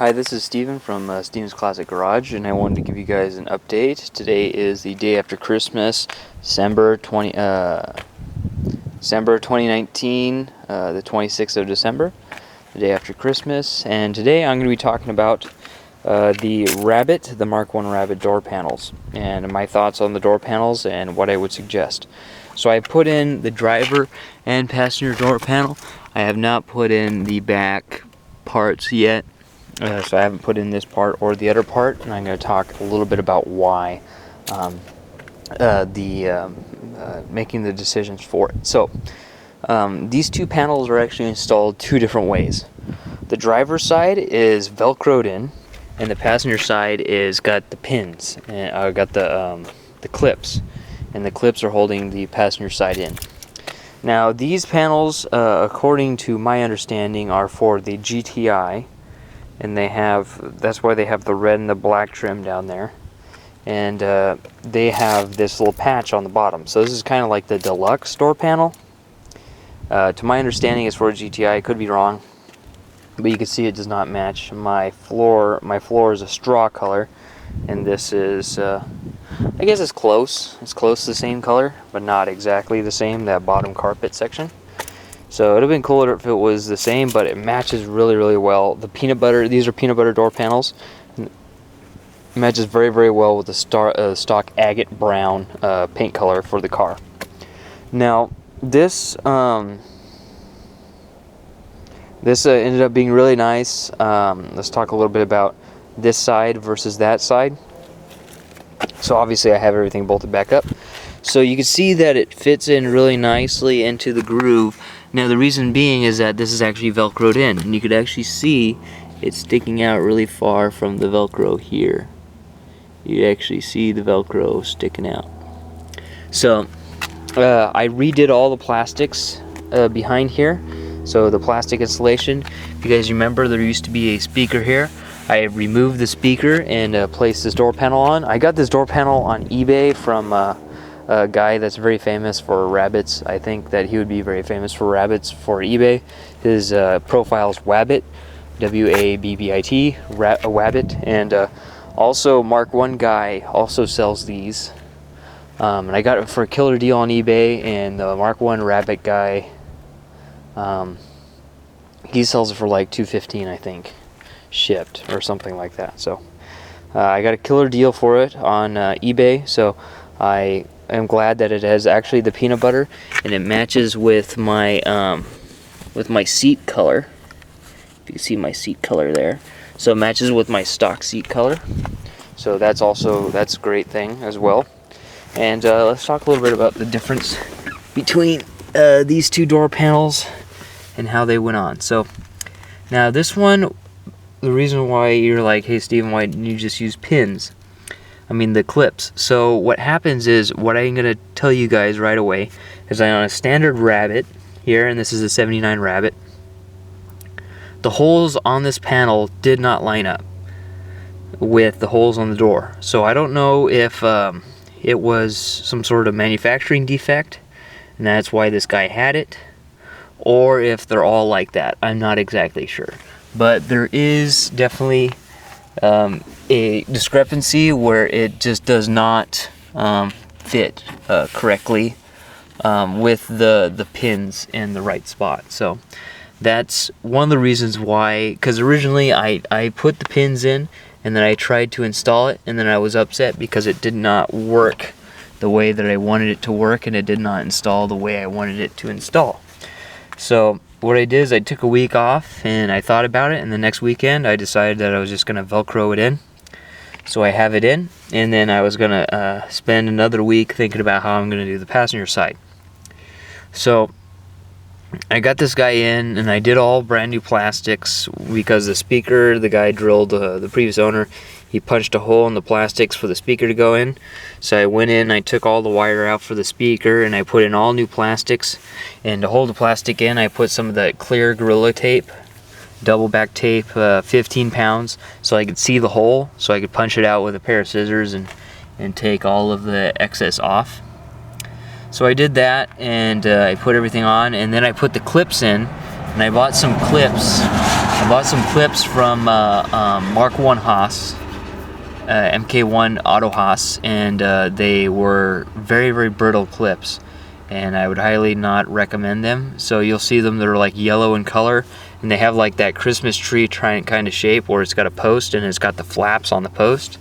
Hi, this is Steven from Steven's Classic Garage, and I wanted to give you guys an update. Today is the day after Christmas, December 2019, the 26th of December, the day after Christmas. And today I'm going to be talking about the Mark 1 Rabbit door panels, and my thoughts on the door panels and what I would suggest. So I put in the driver and passenger door panel. I have not put in the back parts yet. So I haven't put in this part or the other part, and I'm going to talk a little bit about why making the decisions for it. So these two panels are actually installed two different ways. The driver's side is velcroed in, and the passenger side is got the pins and got the clips, and the clips are holding the passenger side in. Now these panels, according to my understanding, are for the GTI. And that's why they have the red and the black trim down there, and they have this little patch on the bottom. So this is kind of like the deluxe door panel. To my understanding, it's for a GTI. I could be wrong, but you can see it does not match my floor. My floor is a straw color, and this is I guess it's close. It's close to the same color, but not exactly the same. That bottom carpet section. So it would have been cooler if it was the same, but it matches really, really well. The peanut butter, these are peanut butter door panels. It matches very, very well with the stock agate brown paint color for the car. Now, this ended up being really nice. Let's talk a little bit about this side versus that side. So obviously I have everything bolted back up. So you can see that it fits in really nicely into the groove. Now the reason being is that this is actually velcroed in, and you could actually see it sticking out really far from the velcro here. You actually see the velcro sticking out. So I redid all the plastics behind here. So the plastic insulation, if you guys remember, there used to be a speaker here. I removed the speaker and placed this door panel on. I got this door panel on eBay from a guy that's very famous for rabbits. I think that he would be very famous for rabbits for eBay. His profile is Wabbit, W-A-B-B-I-T, Wabbit, and also Mark 1 guy also sells these. And I got it for a killer deal on eBay, and the Mark 1 Rabbit guy, he sells it for like $2.15, I think, shipped or something like that. So I got a killer deal for it on eBay, so I'm glad that it has actually the peanut butter, and it matches with my seat color. If you can see my seat color there, so it matches with my stock seat color. So that's a great thing as well. And let's talk a little bit about the difference between these two door panels and how they went on. So now this one, the reason why you're like, hey Steven, why didn't you just use pins? I mean the clips. So what happens is, what I'm going to tell you guys right away is that on a standard Rabbit here, and this is a 79 Rabbit, the holes on this panel did not line up with the holes on the door. So I don't know if it was some sort of manufacturing defect and that's why this guy had it, or if they're all like that. I'm not exactly sure, but there is definitely a discrepancy where it just does not fit correctly with the pins in the right spot. So that's one of the reasons why, because originally I put the pins in and then I tried to install it, and then I was upset because it did not work the way that I wanted it to work, and it did not install the way I wanted it to install. So what I did is I took a week off and I thought about it, and the next weekend I decided that I was just going to Velcro it in. So I have it in, and then I was going to spend another week thinking about how I'm going to do the passenger side. So I got this guy in, and I did all brand new plastics because the speaker, the guy drilled, the previous owner, he punched a hole in the plastics for the speaker to go in. So I went in, I took all the wire out for the speaker, and I put in all new plastics. And to hold the plastic in, I put some of that clear Gorilla Tape, double back tape, 15 pounds, so I could see the hole, so I could punch it out with a pair of scissors and take all of the excess off. So I did that, and I put everything on, and then I put the clips in, and I bought some clips. I bought some clips from Mark 1 Haas, MK1 Auto Haas, and they were very brittle clips, and I would highly not recommend them. So you'll see them, they're like yellow in color, and they have like that Christmas tree kind of shape where it's got a post and it's got the flaps on the post.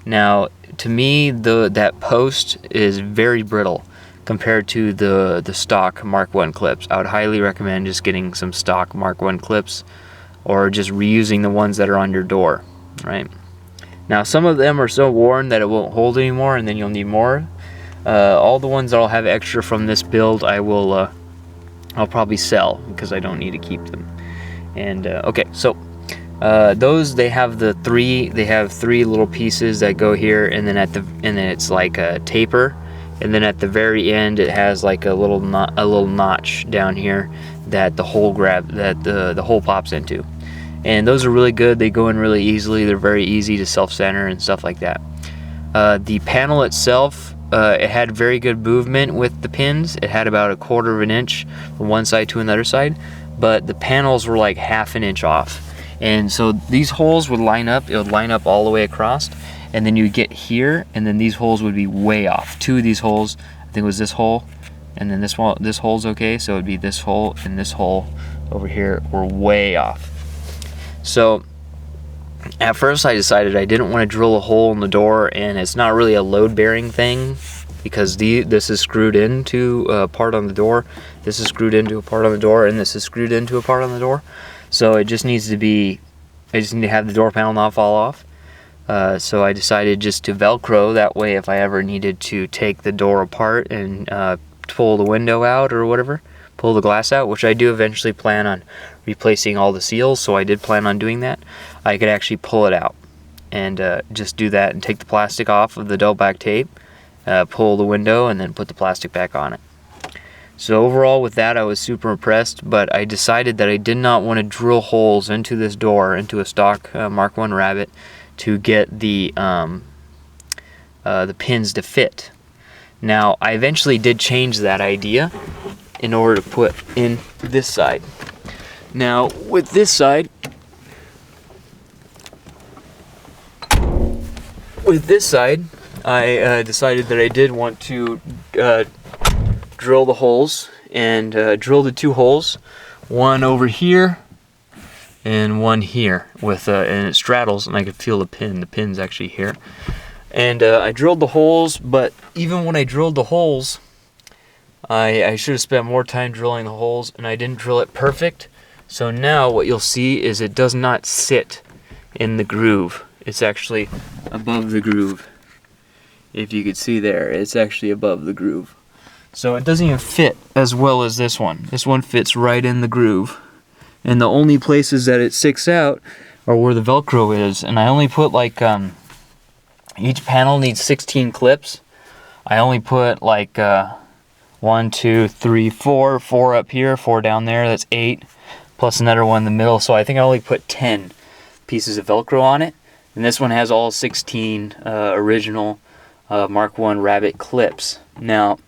Now, to me, that post is very brittle compared to the stock Mark 1 clips. I would highly recommend just getting some stock Mark 1 clips, or just reusing the ones that are on your door, right? Now, some of them are so worn that it won't hold anymore, and then you'll need more. All the ones that I'll have extra from this build, I'll probably sell because I don't need to keep them. And okay, so those, they have three little pieces that go here, and then it's like a taper, and then at the very end it has like a little notch down here that the hole the hole pops into. And those are really good. They go in really easily. They're very easy to self-center and stuff like that. The panel itself, it had very good movement with the pins. It had about 1/4 of an inch from one side to another side, but the panels were like 1/2 an inch off. And so these holes would line up. It would line up all the way across, and then you get here, and then these holes would be way off. 2 of these holes, I think it was this hole, and then this hole's okay, so it would be this hole and this hole over here were way off. So at first I decided I didn't want to drill a hole in the door, and it's not really a load-bearing thing because this is screwed into a part on the door, this is screwed into a part on the door, and this is screwed into a part on the door. So it just needs to be, I just need to have the door panel not fall off. So I decided just to Velcro, that way if I ever needed to take the door apart and pull the window out or whatever, pull the glass out, which I do eventually plan on replacing all the seals, so I did plan on doing that. I could actually pull it out and just do that and take the plastic off of the double back tape, pull the window, and then put the plastic back on it. So overall with that I was super impressed, but I decided that I did not want to drill holes into this door, into a stock Mark 1 Rabbit, to get the pins to fit. Now I eventually did change that idea in order to put in this side. Now with this side, I decided that I did want to drill the holes, and drill the 2 holes, one over here and one here, with and it straddles, and I could feel the pin. The pin's actually here. And I drilled the holes, but even when I drilled the holes, I should have spent more time drilling the holes, and I didn't drill it perfect. So now what you'll see is it does not sit in the groove. It's actually above the groove. If you could see there, it's actually above the groove. So it doesn't even fit as well as this one. This one fits right in the groove. And the only places that it sticks out are where the Velcro is. And I only put like, each panel needs 16 clips. I only put like 1, 2, 3, 4, 4 up here, 4 down there, that's 8, plus another one in the middle. So I think I only put 10 pieces of Velcro on it. And this one has all 16 original Mark 1 Rabbit clips. Now,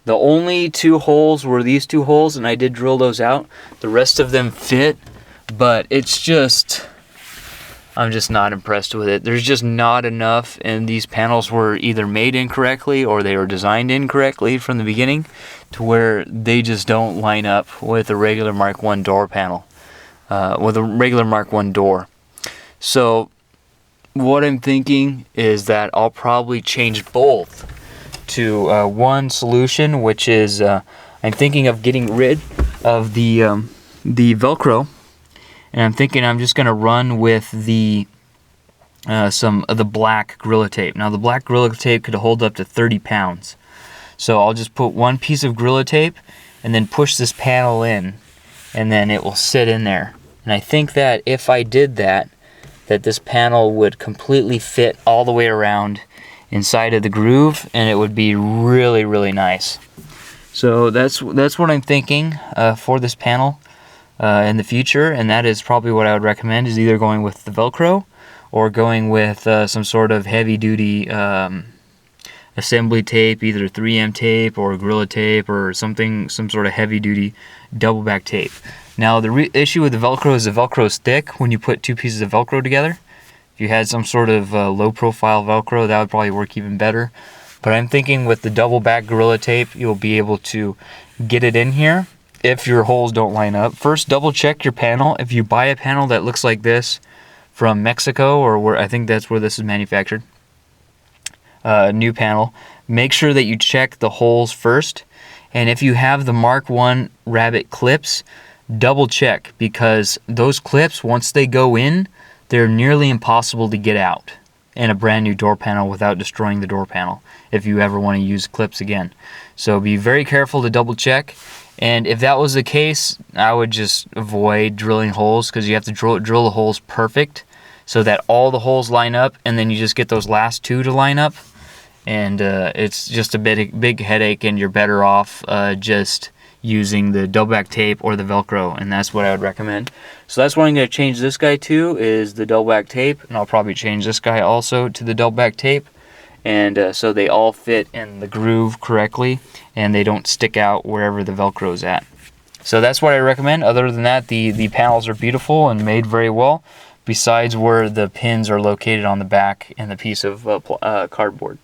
the only 2 holes were these 2 holes, and I did drill those out. The rest of them fit, but it's just, I'm just not impressed with it. There's just not enough, and these panels were either made incorrectly or they were designed incorrectly from the beginning, to where they just don't line up with a regular Mark 1 door panel, with a regular Mark 1 door. So what I'm thinking is that I'll probably change both to one solution, which is I'm thinking of getting rid of the Velcro, and I'm thinking I'm just gonna run with the some of the black Gorilla Tape. Now the black Gorilla Tape could hold up to 30 pounds, so I'll just put one piece of Gorilla Tape and then push this panel in, and then it will sit in there. And I think that if I did that, this panel would completely fit all the way around inside of the groove, and it would be really, really nice. So that's what I'm thinking for this panel in the future, and that is probably what I would recommend, is either going with the Velcro or going with some sort of heavy-duty assembly tape, either 3M tape or Gorilla Tape or something, some sort of heavy-duty double back tape. Now the issue with the Velcro is the Velcro is thick when you put two pieces of Velcro together. If you had some sort of low profile Velcro, that would probably work even better. But I'm thinking with the double back Gorilla Tape, you'll be able to get it in here if your holes don't line up. First, double check your panel. If you buy a panel that looks like this from Mexico, or where I think that's where this is manufactured, new panel, make sure that you check the holes first. And if you have the Mark 1 rabbit clips, double check, because those clips, once they go in, they're nearly impossible to get out in a brand new door panel without destroying the door panel if you ever want to use clips again. So be very careful to double check. And if that was the case, I would just avoid drilling holes, because you have to drill the holes perfect so that all the holes line up, and then you just get those last two to line up. And it's just a big headache, and you're better off just using the double back tape or the Velcro, and that's what I would recommend. So that's what I'm going to change this guy to, is the double back tape, and I'll probably change this guy also to the double back tape, and so they all fit in the groove correctly and they don't stick out wherever the Velcro is at. So that's what I recommend. Other than that, the panels are beautiful and made very well, besides where the pins are located on the back and the piece of cardboard.